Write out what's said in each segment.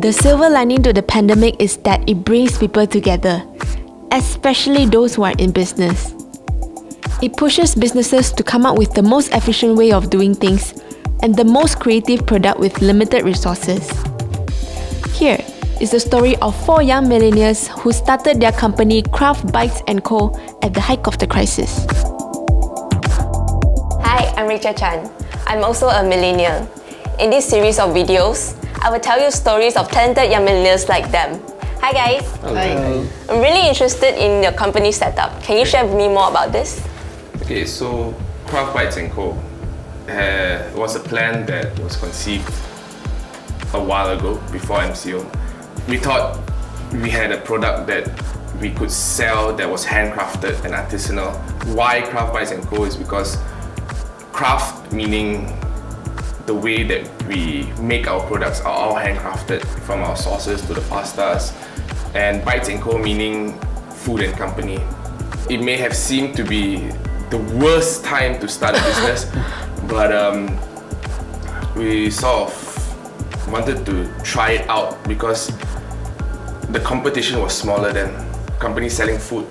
The silver lining to the pandemic is that it brings people together, especially those who are in business. It pushes businesses to come up with the most efficient way of doing things and the most creative product with limited resources. Here is the story of 4 young millennials who started their company Craft Bites & Co. at the height of the crisis. Hi, I'm Rachel Chan. I'm also a millennial. In this series of videos, I will tell you stories of talented young millennials like them. Hi guys! Hi. I'm really interested in your company setup. Can you share with me more about this? Okay, so Craft Bites & Co. Was a plan that was conceived a while ago, before MCO. We thought we had a product that we could sell that was handcrafted and artisanal. Why Craft Bites & Co. is because craft meaning the way that we make our products are all handcrafted, from our sauces to the pastas, and Bites & Co. meaning food and company. It may have seemed to be the worst time to start a business, but we sort of wanted to try it out because the competition was smaller than companies selling food.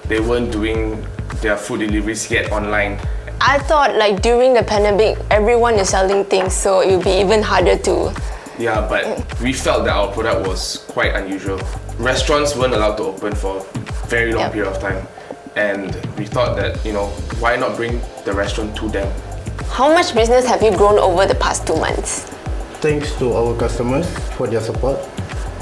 They weren't doing their food deliveries yet online. I thought like during the pandemic, everyone is selling things, so it would be even harder to... Yeah, but we felt that our product was quite unusual. Restaurants weren't allowed to open for a very long period of time. And we thought that, why not bring the restaurant to them? How much business have you grown over the past 2 months? Thanks to our customers for their support,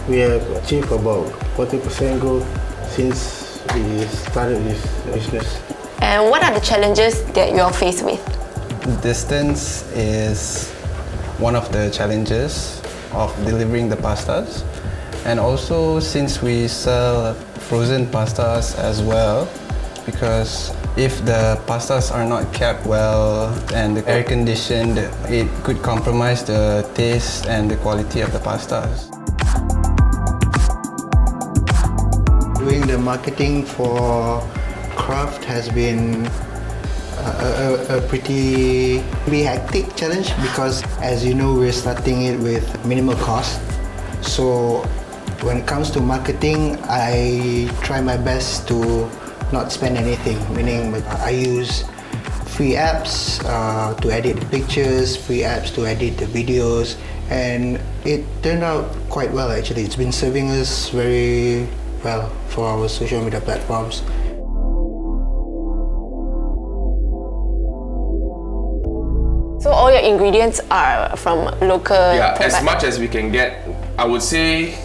we have achieved about 40% growth since we started this business. And what are the challenges that you're faced with? Distance is one of the challenges of delivering the pastas. And also since we sell frozen pastas as well, because if the pastas are not kept well and air conditioned, it could compromise the taste and the quality of the pastas. Doing the marketing for Craft has been a pretty hectic challenge because, as you know, we're starting it with minimal cost. So when it comes to marketing, I try my best to not spend anything, meaning I use free apps to edit the pictures, free apps to edit the videos, and it turned out quite well actually. It's been serving us very well for our social media platforms. So all your ingredients are from local... Yeah, as much as we can get, I would say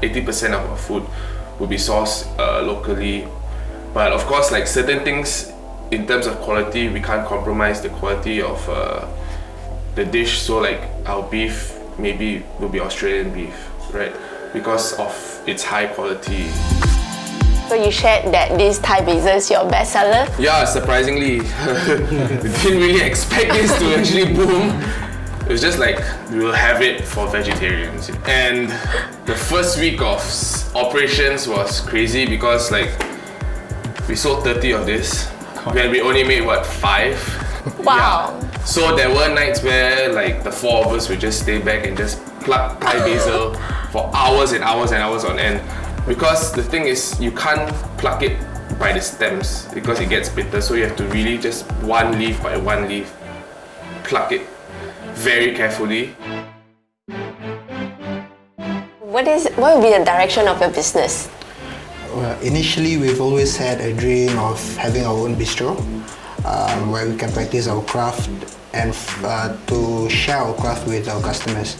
80% of our food will be sourced locally. But of course, like certain things in terms of quality, we can't compromise the quality of the dish. So like our beef maybe will be Australian beef, right? Because of its high quality. So you shared that this Thai pizza is your best seller? Yeah, surprisingly. We didn't really expect this to actually boom. It was just like, we will have it for vegetarians. And the first week of operations was crazy because like, we sold 30 of this, when we only made, 5? Wow. Yeah. So there were nights where like the 4 of us would just stay back and just pluck Thai basil for hours and hours and hours on end. Because the thing is, you can't pluck it by the stems because it gets bitter. So you have to really just one leaf by one leaf, pluck it very carefully. What will be the direction of your business? Well, initially, we've always had a dream of having our own bistro where we can practice our craft and to share our craft with our customers.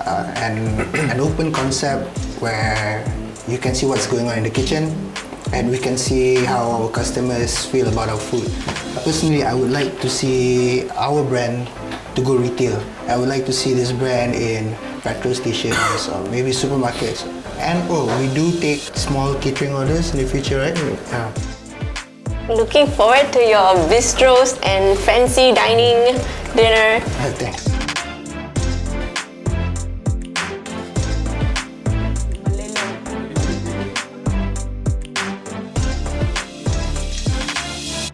And an open concept where you can see what's going on in the kitchen and we can see how our customers feel about our food. Personally, I would like to see our brand to go retail. I would like to see this brand in petrol stations or maybe supermarkets. And we do take small catering orders in the future, right? Yeah. Looking forward to your bistros and fancy dining dinner. Thanks.